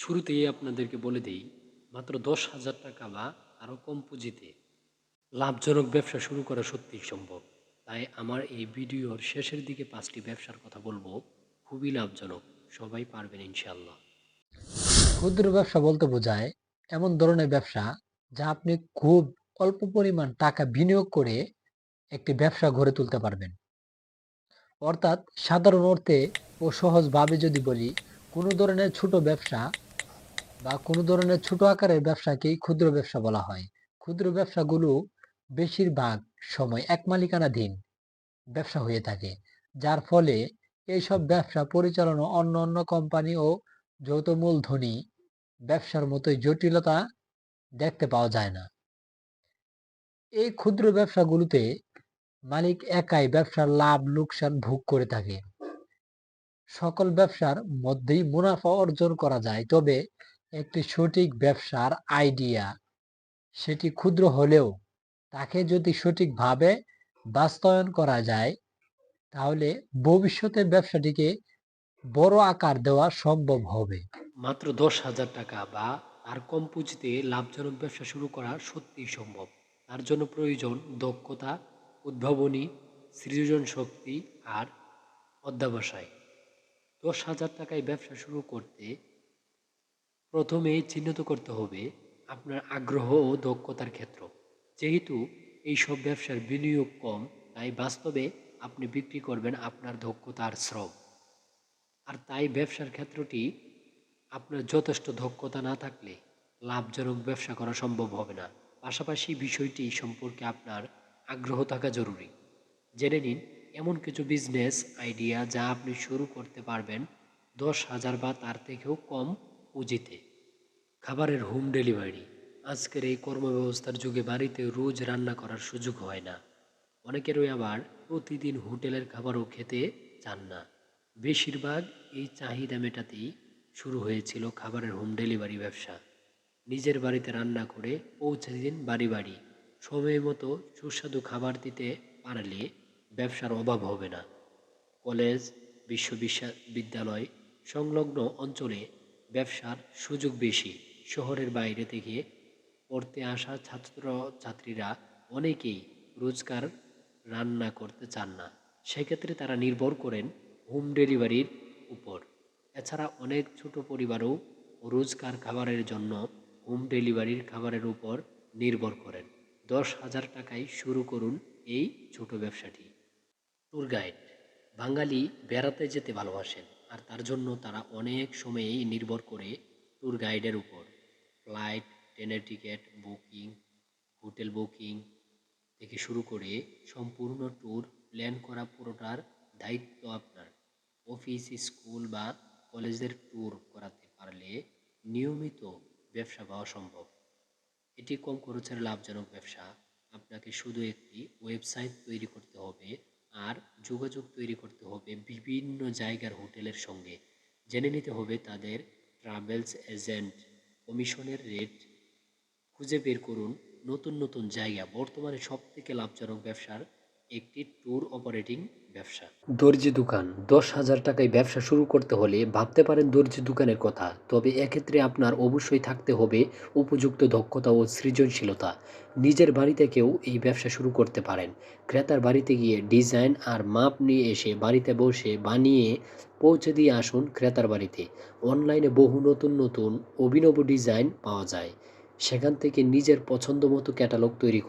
শুরুতেই আপনাদেরকে বলে দেই, মাত্র ১০,০০০ টাকা বা আরও কম পুঁজিতে লাভজনক ব্যবসা শুরু করা সত্যিই সম্ভব। তাই আমার এই ভিডিওর শেষের দিকে ৫টি ব্যবসার কথা বলবো, খুবই লাভজনক, সবাই পারবেন ইনশাআল্লাহ। ক্ষুদ্র ব্যবসা বলতে বোঝায় এমন ধরনের ব্যবসা যা আপনি খুব অল্প পরিমাণ টাকা বিনিয়োগ করে একটি ব্যবসা গড়ে তুলতে পারবেন। অর্থাৎ সাধারণ অর্থে ও সহজভাবে যদি বলি, কোনো ধরনের ছোট ব্যবসা বা কোনো ধরনের ছোট আকারের ব্যবসাকেই ক্ষুদ্র ব্যবসা বলা হয়। ক্ষুদ্র ব্যবসাগুলো বেশিরভাগ সময় এক মালিকানাধীন ব্যবসা হয়ে থাকে, যার ফলে এইসব ব্যবসা পরিচালনা অন্য কোম্পানি ও যৌথ মূলধনী ব্যবসার মতোই জটিলতা দেখতে পাওয়া যায় না। এই ক্ষুদ্র ব্যবসাগুলোতে মালিক একাই ব্যবসার লাভ লোকসান ভোগ করে থাকে। সকল ব্যবসার মধ্যেই মুনাফা অর্জন করা যায়, তবে একটি সঠিক ব্যবসার আইডিয়া সেটি ক্ষুদ্র হলেও তাকে যদি সঠিকভাবে বাস্তবায়ন করা যায়, তাহলে ভবিষ্যতে ব্যবসাটিকে বড় আকার দেওয়া সম্ভব হবে। মাত্র ১০,০০০ টাকা বা তার কম পুঁজিতে লাভজনক ব্যবসা শুরু করা সত্যিই সম্ভব। তার জন্য প্রয়োজন দক্ষতা, উদ্ভাবনী, সৃজন শক্তি আর অধ্যবসায়। ১০,০০০ টাকায় ব্যবসা শুরু করতে প্রথমেই চিহ্নিত করতে হবে আপনার আগ্রহ ও দক্ষতার ক্ষেত্র। যেহেতু এইসব ব্যবসার বিনিয়োগ কম, তাই বাস্তবে আপনি বিক্রি করবেন আপনার দক্ষতা আর শ্রম। আর তাই ব্যবসার ক্ষেত্রটি আপনার যথেষ্ট দক্ষতা না থাকলে লাভজনক ব্যবসা করা সম্ভব হবে না। পাশাপাশি বিষয়টি সম্পর্কে আপনার আগ্রহ থাকা জরুরি। জেনে নিন এমন কিছু বিজনেস আইডিয়া যা আপনি শুরু করতে পারবেন ১০,০০০ বা তার থেকেও কম পুঁজিতে। খাবারের হোম ডেলিভারি। আজকের এই কর্মব্যবস্থার যুগে বাড়িতে রোজ রান্না করার সুযোগ হয় না। অনেকেরই আবার প্রতিদিন হোটেলের খাবারও খেতে চান না। বেশিরভাগ এই চাহিদা মেটাতেই শুরু হয়েছিল খাবারের হোম ডেলিভারি ব্যবসা। নিজের বাড়িতে রান্না করে পৌঁছে দিন বাড়ি বাড়ি। সময় মতো সুস্বাদু খাবার দিতে পারলে ব্যবসার অভাব হবে না। কলেজ, বিশ্ববিদ্যালয় সংলগ্ন অঞ্চলে ব্যবসার সুযোগ বেশি। শহরের বাইরে থেকে পড়তে আসা ছাত্রছাত্রীরা অনেকেই রোজকার রান্না করতে চান না। সেক্ষেত্রে তারা নির্ভর করেন হোম ডেলিভারির উপর। এছাড়া অনেক ছোট পরিবারও রোজকার খাবারের জন্য হোম ডেলিভারির খাবারের উপর নির্ভর করেন। ১০,০০০ টাকায় শুরু করুন এই ছোট ব্যবসাটি। Tour guide. বাঙালি বেড়াতে যেতে ভালোবাসেন, আর তার জন্য তারা অনেক সময়েই নির্ভর করে ট্যুর গাইডের উপর। ফ্লাইট, ট্রেনের টিকিট বুকিং, হোটেল বুকিং থেকে শুরু করে সম্পূর্ণ ট্যুর প্ল্যান করা পুরোটার দায়িত্ব আপনার। অফিস, স্কুল বা কলেজের ট্যুর করাতে পারলে নিয়মিত ব্যবসা পাওয়া সম্ভব। এটি কম খরচের লাভজনক ব্যবসা। আপনাকে শুধু একটি ওয়েবসাইট তৈরি করতে হবে আর যোগাযোগ তৈরি করতে হবে বিভিন্ন জায়গার হোটেলের সঙ্গে। জেনে নিতে হবে তাদের ট্রাভেলস এজেন্ট, কমিশনের রেট। খুঁজে বের করুন নতুন নতুন জায়গা। বর্তমানে সবথেকে লাভজনক ব্যবসার একটি ট্যুর অপারেটিং ব্যবসা। দর্জি দোকান। ১০,০০০ টাকায় ব্যবসা শুরু করতে হলে ভাবতে পারেন দর্জি দোকানের কথা। তবে এক্ষেত্রে আপনার অবশ্যই থাকতে হবে উপযুক্ত দক্ষতা ও সৃজনশীলতা। নিজের বাড়ি থেকেও এই ব্যবসা শুরু করতে পারেন। ক্রেতার বাড়িতে গিয়ে ডিজাইন আর মাপ নিয়ে এসে বাড়িতে বসে বানিয়ে পৌঁছে দিয়ে আসুন ক্রেতার বাড়িতে। অনলাইনে বহু নতুন নতুন অভিনব ডিজাইন পাওয়া যায়। সেখান থেকে নিজের পছন্দ মতো ক্যাটালগ তৈরি